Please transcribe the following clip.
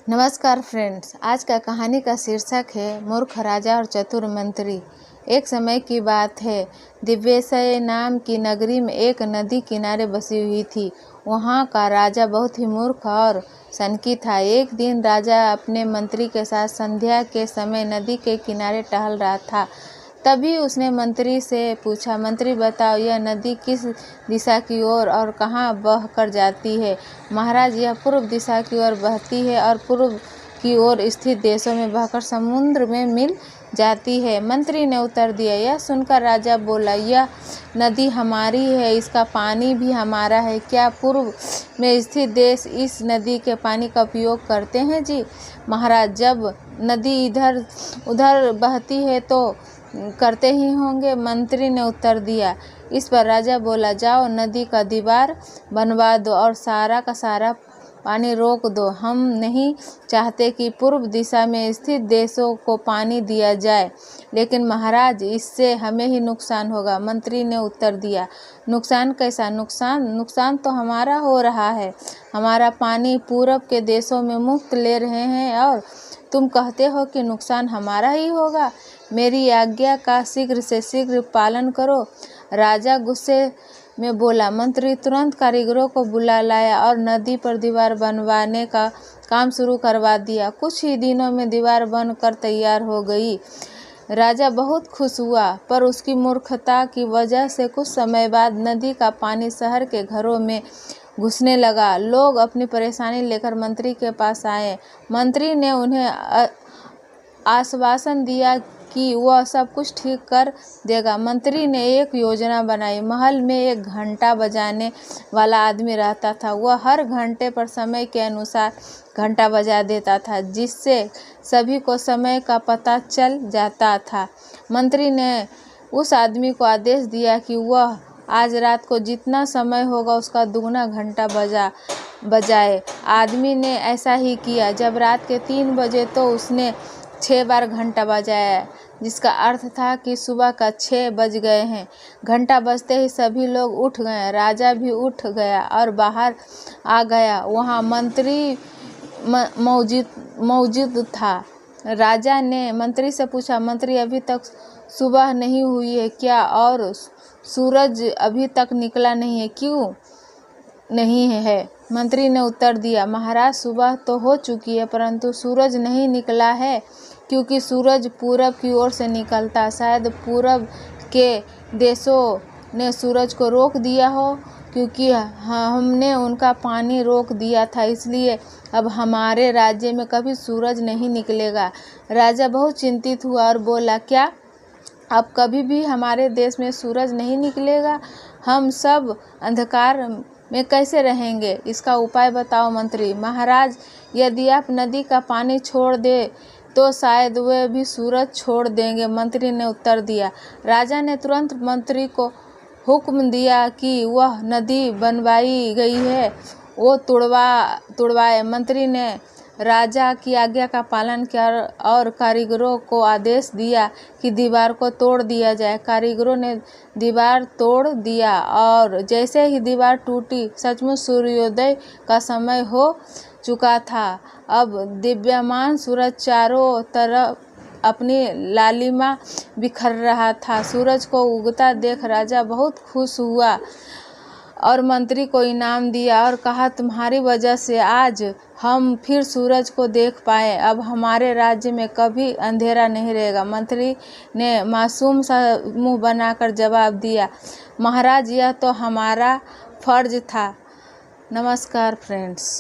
नमस्कार फ्रेंड्स, आज का कहानी का शीर्षक है मूर्ख राजा और चतुर मंत्री। एक समय की बात है, दिव्यसय नाम की नगरी में एक नदी किनारे बसी हुई थी। वहाँ का राजा बहुत ही मूर्ख और सनकी था। एक दिन राजा अपने मंत्री के साथ संध्या के समय नदी के किनारे टहल रहा था। तभी उसने मंत्री से पूछा, मंत्री बताओ, यह नदी किस दिशा की ओर और कहाँ बह कर जाती है? महाराज, यह पूर्व दिशा की ओर बहती है और पूर्व की ओर स्थित देशों में बहकर समुद्र में मिल जाती है। मंत्री ने उत्तर दिया। यह सुनकर राजा बोला, यह नदी हमारी है, इसका पानी भी हमारा है। क्या पूर्व में स्थित देश इस नदी के पानी का उपयोग करते हैं? जी महाराज, जब नदी इधर उधर बहती है तो करते ही होंगे, मंत्री ने उत्तर दिया। इस पर राजा बोला, जाओ नदी का दीवार बनवा दो और सारा का सारा पानी रोक दो। हम नहीं चाहते कि पूर्व दिशा में स्थित देशों को पानी दिया जाए, लेकिन महाराज, इससे हमें ही नुकसान होगा। मंत्री ने उत्तर दिया। नुकसान कैसा? नुकसान तो हमारा हो रहा है। हमारा पानी पूरब के देशों में मुफ्त ले रहे हैं और तुम कहते हो कि नुकसान हमारा ही होगा। मेरी आज्ञा का शीघ्र से शीघ्र पालन करो। राजा गुस्से में बोला। मंत्री तुरंत कारीगरों को बुला लाया और नदी पर दीवार बनवाने का काम शुरू करवा दिया। कुछ ही दिनों में दीवार बनकर तैयार हो गई। राजा बहुत खुश हुआ, पर उसकी मूर्खता की वजह से कुछ समय बाद नदी का पानी शहर के घरों में घुसने लगा। लोग अपनी परेशानी लेकर मंत्री के पास आए। मंत्री ने उन्हें आश्वासन दिया कि वह सब कुछ ठीक कर देगा। मंत्री ने एक योजना बनाई। महल में एक घंटा बजाने वाला आदमी रहता था। वह हर घंटे पर समय के अनुसार घंटा बजा देता था, जिससे सभी को समय का पता चल जाता था। मंत्री ने उस आदमी को आदेश दिया कि वह आज रात को जितना समय होगा उसका दुगना घंटा बजाए। आदमी ने ऐसा ही किया। जब रात के 3 बजे तो उसने 6 बार घंटा बजाया, जिसका अर्थ था कि सुबह का 6 बज गए हैं। घंटा बजते ही सभी लोग उठ गए। राजा भी उठ गया और बाहर आ गया। वहाँ मंत्री मौजूद था। राजा ने मंत्री से पूछा, मंत्री, अभी तक सुबह नहीं हुई है क्या? और सूरज अभी तक निकला नहीं है, क्यों नहीं है? मंत्री ने उत्तर दिया, महाराज, सुबह तो हो चुकी है, परंतु सूरज नहीं निकला है, क्योंकि सूरज पूरब की ओर से निकलता। शायद पूरब के देशों ने सूरज को रोक दिया हो, क्योंकि हमने उनका पानी रोक दिया था, इसलिए अब हमारे राज्य में कभी सूरज नहीं निकलेगा। राजा बहुत चिंतित हुआ और बोला, क्या अब कभी भी हमारे देश में सूरज नहीं निकलेगा? हम सब अंधकार में कैसे रहेंगे? इसका उपाय बताओ मंत्री। महाराज, यदि आप नदी का पानी छोड़ दे तो शायद वे भी सूरज छोड़ देंगे, मंत्री ने उत्तर दिया। राजा ने तुरंत मंत्री को हुक्म दिया कि वह नदी बनवाई गई है वो तुड़वाए। मंत्री ने राजा की आज्ञा का पालन किया और कारीगरों को आदेश दिया कि दीवार को तोड़ दिया जाए। कारीगरों ने दीवार तोड़ दिया और जैसे ही दीवार टूटी, सचमुच सूर्योदय का समय हो चुका था। अब दिव्यमान सूरज चारों तरफ अपनी लालिमा बिखर रहा था। सूरज को उगता देख राजा बहुत खुश हुआ और मंत्री को इनाम दिया और कहा, तुम्हारी वजह से आज हम फिर सूरज को देख पाए। अब हमारे राज्य में कभी अंधेरा नहीं रहेगा। मंत्री ने मासूम सा मुंह बनाकर जवाब दिया, महाराज, यह तो हमारा फर्ज था। नमस्कार फ्रेंड्स।